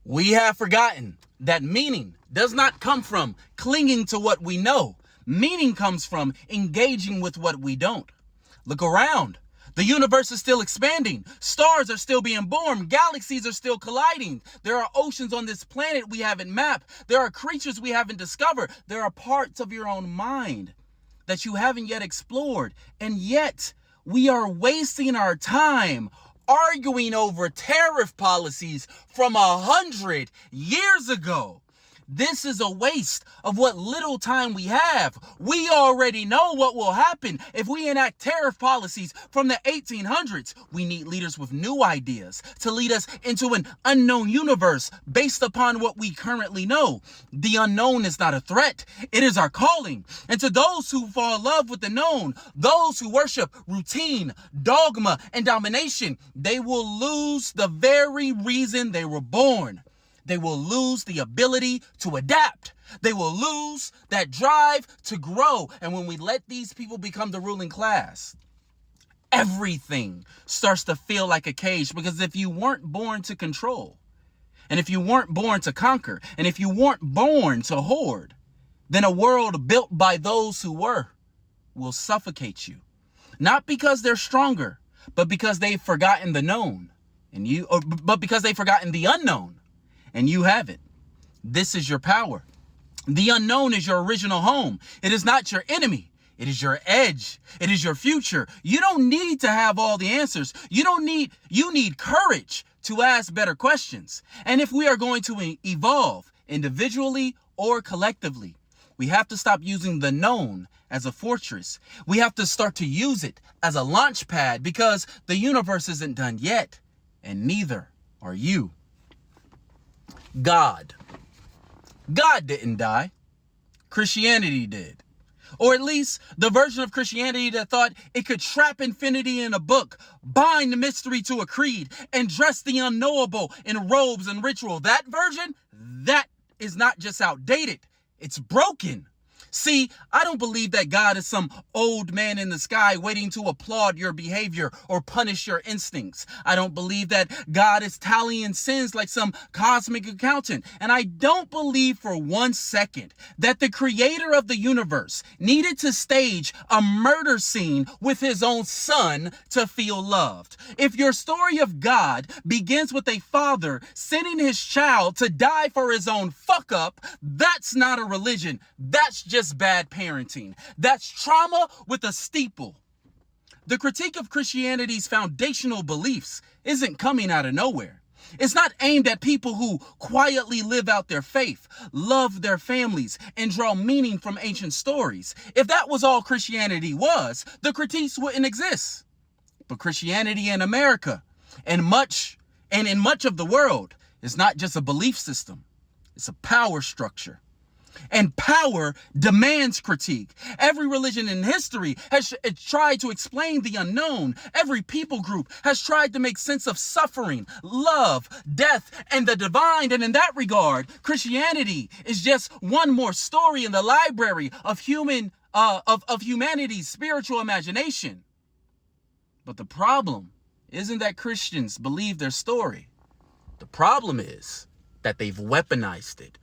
We have forgotten that meaning does not come from clinging to what we know. Meaning comes from engaging with what we don't. Look around. The universe is still expanding. Stars are still being born. Galaxies are still colliding. There are oceans on this planet we haven't mapped. There are creatures we haven't discovered. There are parts of your own mind that you haven't yet explored. And yet, we are wasting our time arguing over tariff policies from 100 years ago. This is a waste of what little time we have. We already know what will happen if we enact tariff policies from the 1800s. We need leaders with new ideas to lead us into an unknown universe based upon what we currently know. The unknown is not a threat. It is our calling. And to those who fall in love with the known, those who worship routine, dogma, and domination, they will lose the very reason they were born. They will lose the ability to adapt. They will lose that drive to grow. And when we let these people become the ruling class, everything starts to feel like a cage. Because if you weren't born to control, and if you weren't born to conquer, and if you weren't born to hoard, then a world built by those who were will suffocate you. Not because they're stronger, but because they've forgotten the known, but because they've forgotten the unknown. And you have it. This is your power. The unknown is your original home. It is not your enemy. It is your edge. It is your future. You don't need to have all the answers. You need courage to ask better questions. And if we are going to evolve individually or collectively, we have to stop using the known as a fortress. We have to start to use it as a launch pad, because the universe isn't done yet, and neither are you. God didn't die. Christianity did. Or at least the version of Christianity that thought it could trap infinity in a book, bind the mystery to a creed, and dress the unknowable in robes and ritual. That version, that is not just outdated, it's broken. See, I don't believe that God is some old man in the sky waiting to applaud your behavior or punish your instincts. I don't believe that God is tallying sins like some cosmic accountant. And I don't believe for 1 second that the creator of the universe needed to stage a murder scene with his own son to feel loved. If your story of God begins with a father sending his child to die for his own fuck up, that's not a religion. That's just bad parenting. That's trauma with a steeple. The critique of Christianity's foundational beliefs isn't coming out of nowhere. It's not aimed at people who quietly live out their faith, love their families, and draw meaning from ancient stories. If that was all Christianity was, the critiques wouldn't exist. But Christianity in America and in much of the world is not just a belief system. It's a power structure. And power demands critique. Every religion in history has tried to explain the unknown. Every people group has tried to make sense of suffering, love, death, and the divine. And in that regard, Christianity is just one more story in the library of humanity's spiritual imagination. But the problem isn't that Christians believe their story. The problem is that they've weaponized it.